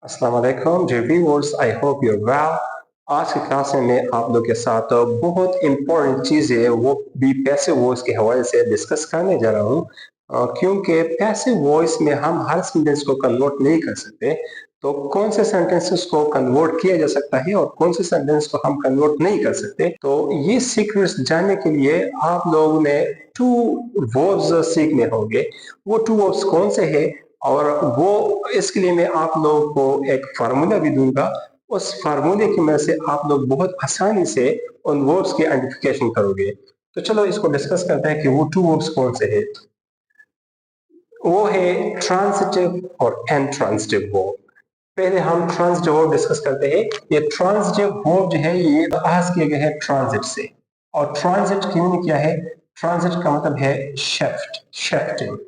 अस्सलाम वालेकुम dear viewers, I hope you are well. आज की क्लास में मैं आप लोग के साथ बहुत इंपॉर्टेंट चीज़ें वो भी पैसिव वॉइस के हवाले से डिस्कस करने जा रहा हूँ। क्योंकि पैसिव वॉइस में हम हर सेंटेंस को कन्वर्ट नहीं कर सकते। तो कौन से सेंटेंसेस को कन्वर्ट किया जा सकता है और कौन से सेंटेंस को हम कन्वर्ट नहीं कर सकते, तो ये सीक्रेट्स जानने के लिए आप लोगों ने टू वर्ब्स सीखने होंगे। वो टू वर्ब्स कौन से हैं और वो इसके लिए मैं आप लोगों को एक फार्मूला भी दूंगा। उस फार्मूले की मदद से आप लोग बहुत आसानी से उन वर्ड्स की आइडेंटिफिकेशन करोगे। तो चलो इसको डिस्कस करते हैं कि वो टू वर्ड्स कौन से हैं। वो है ट्रांजिटिव और इनट्रांजिटिव वर्ब। पहले हम ट्रांजिटिव वर्ब डिस्कस करते हैं। ये ट्रांजिटिव वर्ब जो है ये आगाज किए गए हैं ट्रांजिट से, और ट्रांजिट की मीनिंग क्या है? ट्रांजिट का मतलब है शिफ्ट, शिफ्टिंग।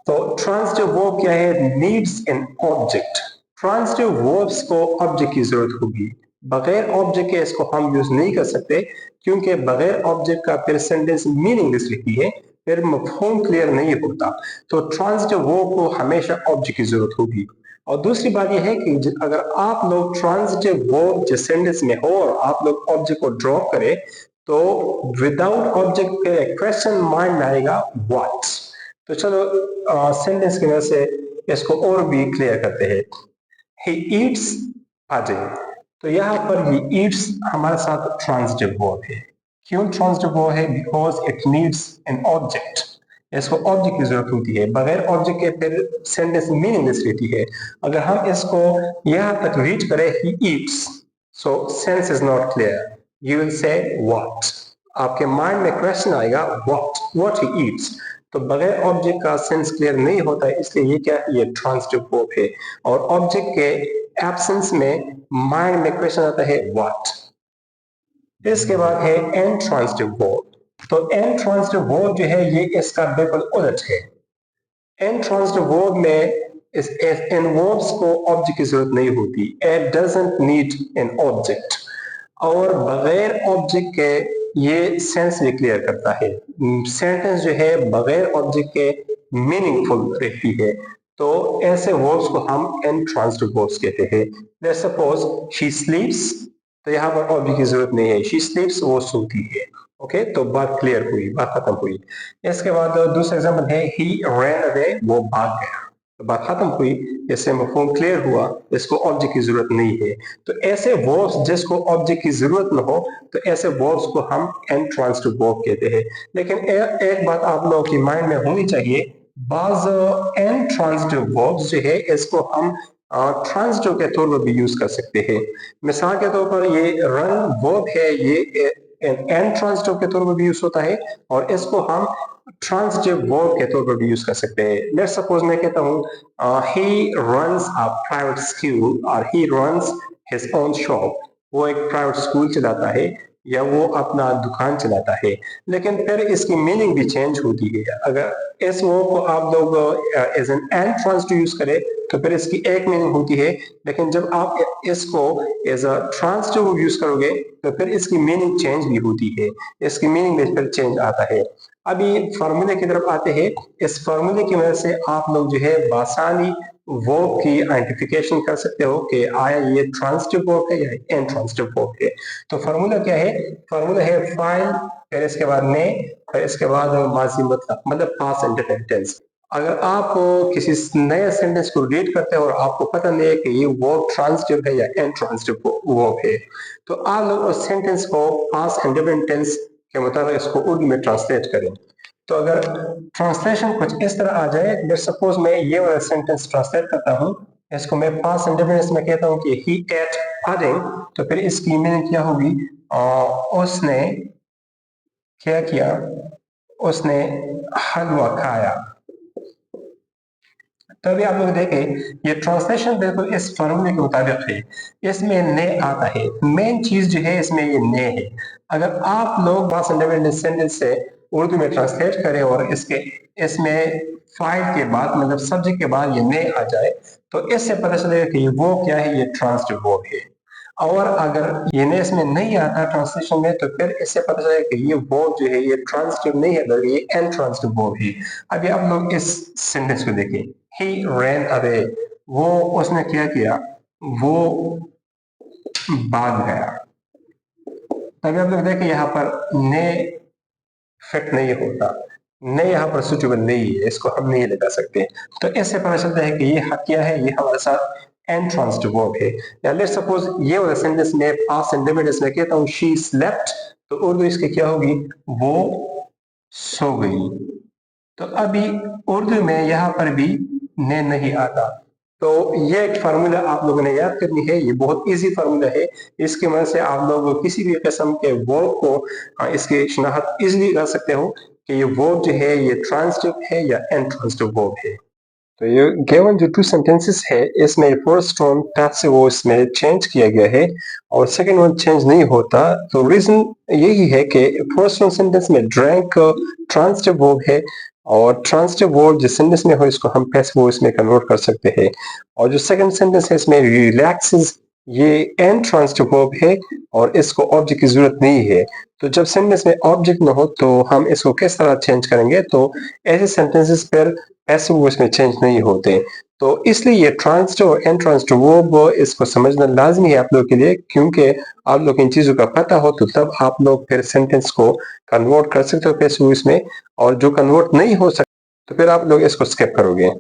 तो ट्रांजिटिव वर्ब क्या है? Needs an object. Transitive verbs को ऑब्जेक्ट की जरूरत होगी। बगैर ऑब्जेक्ट के इसको हम यूज नहीं कर सकते, क्योंकि बगैर ऑब्जेक्ट का फिर सेंटेंस मीनिंगलेस लिखती है, फिर मफहूम क्लियर नहीं होता। तो ट्रांजिटिव वर्ब को हमेशा ऑब्जेक्ट की जरूरत होगी। और दूसरी बात यह है कि अगर आप लोग ट्रांजिटिव वर्ब जिस सेंटेंस में हो और आप लोग ऑब्जेक्ट को ड्रॉप करें, तो विदाउट ऑब्जेक्ट के क्वेश्चन माइंड में आएगा व्हाट। तो चलो सेंटेंस की वजह से इसको और भी क्लियर करते हैं। He eats Ajay. तो यहाँ पर ये ईट्स हमारे साथ ट्रांजिटिव वर्ब है। क्यों ट्रांजिटिव वर्ब है? Because it needs an object. इसको ऑब्जेक्ट की जरूरत होती है। बगैर ऑब्जेक्ट के फिर सेंटेंस मीनिंगलेस रहती है। अगर हम इसको यहाँ तक रीड करें he eats, so sense is not clear, you will say what. आपके माइंड में क्वेश्चन आएगा व्हाट ही ईट्स। तो बगैर ऑब्जेक्ट का सेंस क्लियर नहीं होता है, इसलिए ये क्या है? ये ट्रांजिटिव वर्ब है। और ऑब्जेक्ट के एब्सेंस में माइंड में क्वेश्चन आता है व्हाट। इसके बाद है एन ट्रांजिटिव वर्ब। तो एन ट्रांजिटिव वर्ब जो है ये इसका बिल्कुल उलट है। एन ट्रांजिटिव वर्ब में इस इन वर्ब्स को ऑब्जेक्ट की जरूरत नहीं होती। It doesn't need an object. और बगैर ऑब्जेक्ट के ये सेंस भी क्लियर करता है। सेंटेंस जो है बगैर ऑब्जेक्ट के मीनिंगफुल रहती है। तो ऐसे वर्ड्स को हम इंट्रांजिटिव वर्ड्स कहते हैं। Let's suppose she स्लीप्स। तो यहाँ पर ऑब्जेक्ट की जरूरत नहीं है, शी स्लीप्स, वो सोती है। ओके, तो बात क्लियर हुई, बात खत्म हुई। इसके बाद दूसरा एग्जाम्पल है ही रैन अवे, वो भाग गया। तो बात खत्म हुई, इससे मफहूम क्लियर हुआ, इसको ऑब्जेक्ट की जरूरत नहीं है। तो ऐसे वर्ब्स जिसको ऑब्जेक्ट की जरूरत न हो, तो ऐसे वर्ब्स को हम इंट्रांजिटिव वर्ब कहते हैं। लेकिन एक बात आप लोगों की माइंड में होनी चाहिए, बाज इंट्रांजिटिव वर्ब्स जो है इसको हम ट्रांजिटिव के तौर पर भी यूज कर सकते हैं। मिसाल के तौर पर ये रन वर्ब है, ये इंट्रांजिटिव के तौर पर भी यूज होता है, और इसको हम ट्रांजिटिव वर्ब के तौर पर भी यूज कर सकते हैं। लेट्स सपोज मैं कहता हूँ he runs a private school और he runs his own shop. वो एक प्राइवेट स्कूल चलाता है या वो अपना दुकान चलाता है। लेकिन फिर इसकी मीनिंग भी चेंज होती है। अगर इस वर्ब को आप लोग as an and transitive use करें, तो फिर इसकी एक मीनिंग होती है। लेकिन जब आप इसको एज अ ट्रांजिटिव यूज करोगे, तो फिर इसकी मीनिंग चेंज भी होती है। इसकी मीनिंग में फिर चेंज आता है। अभी फार्मूले की तरफ आते हैं। इस फार्मूले की वजह से आप लोग जो है बासानी वर्ब की आइडेंटिफिकेशन कर सकते हो कि आया ये ट्रांजिटिव वर्ब है या इनट्रांजिटिव वर्ब है। तो फार्मूला क्या है? फार्मूला है फाइल, फिर इसके बाद ने, फिर इसके बाद माजी मतलब पास्ट इंडेफिनिट टेंस। अगर आप किसी नए सेंटेंस को रीड करते हो और आपको पता नहीं है कि ये वर्ब ट्रांजिटिव है या इनट्रांजिटिव वर्ब है, तो आप लोग उस सेंटेंस को पास्ट इंडेफिनिट टेंस के मुताबिक इसको उर्दू में ट्रांसलेट करें। तो अगर ट्रांसलेशन कुछ इस तरह आ जाए, लेट्स सपोज मैं ये वाला सेंटेंस ट्रांसलेट करता हूँ, इसको मैं पास्ट इंडेफिनिट में कहता हूँ कि ही एट पुडिंग। तो फिर इसकी मीनिंग क्या होगी? उसने क्या किया? उसने हलवा खाया। तो अभी आप लोग देखें, ये ट्रांसलेशन बिल्कुल इस फॉर्मूले के मुताबिक है। इसमें ने आता है, मेन चीज जो है इसमें ये ने है। अगर आप लोग पास्ट इंडेफिनिट सेंटेंस से उर्दू में ट्रांसलेट करें और इसके इसमें फाइल के बाद मतलब सब्जेक्ट के बाद ये ने आ जाए, तो इससे पता चलेगा कि वो क्या है, ये ट्रांजिटिव वर्ब है। और अगर ये ने इसमें नहीं आता ट्रांसलेशन में, तो फिर इससे पता चलेगा कि ये वर्ब जो है ये ट्रांजिटिव नहीं है, बल्कि ये इनट्रांजिटिव वर्ब है। अभी आप लोग इस सेंटेंस को देखें, ही रैन अवे, वो उसने क्या किया, वो भाग गया। तभी आप लोग देखें यहाँ पर ने फिट नहीं होता, ने यहाँ पर सुटेबल नहीं है, इसको हम नहीं लगा सकते। तो ऐसे पता चलता है कि ये क्या है, ये हमारे साथ एंड ट्रांजिटिव वर्ब है। या लेट्स सपोज ये वाला सेंटेंस में पास्ट इंडेफिनिट में कहता हूँ शी स्लेप्ट, तो उर्दू इसकी क्या होगी, वो सो गई। तो अभी उर्दू में यहाँ पर भी ने नहीं आता। तो ये एक फार्मूला आप लोगों ने याद करनी है, ये बहुत इजी फार्मूला है। इसकी मदद से आप लोग किसी भी किस्म के वर्ब को इसकी शनाख्त इजीली कर सकते हो कि ये वर्ब जो है ये ट्रांजिटिव है या इनट्रांजिटिव वर्ब है। तो ये गिवन जो टू सेंटेंसेस है, इसमें फर्स्ट वन पैसिव वॉइस में चेंज किया गया है और सेकंड वन चेंज नहीं होता। तो रीजन यही है कि फर्स्ट वन सेंटेंस में ड्रैंक ट्रांजिटिव वर्ब है और ट्रांजिटिव वर्ब जिस सेंटेंस में हो इसको हम पैसिव वॉइस में कन्वर्ट कर सकते हैं। और जो सेकंड सेंटेंस है इसमें रिलैक्सेस, ये एन ट्रांजिटिव वर्ब है और इसको ऑब्जेक्ट की जरूरत नहीं है। तो जब सेंटेंस में ऑब्जेक्ट ना हो तो हम इसको किस तरह चेंज करेंगे, तो ऐसे सेंटेंसेस पर पैसिव वॉइस में चेंज नहीं होते। तो इसलिए ये ट्रांजिटिव और इनट्रांजिटिव वर्ब इसको समझना लाजमी है आप लोगों के लिए, क्योंकि आप लोग इन चीजों का पता हो तो तब आप लोग फिर सेंटेंस को कन्वर्ट कर सकते हो पैसिव वॉइस में, और जो कन्वर्ट नहीं हो सकता तो फिर आप लोग इसको स्किप करोगे।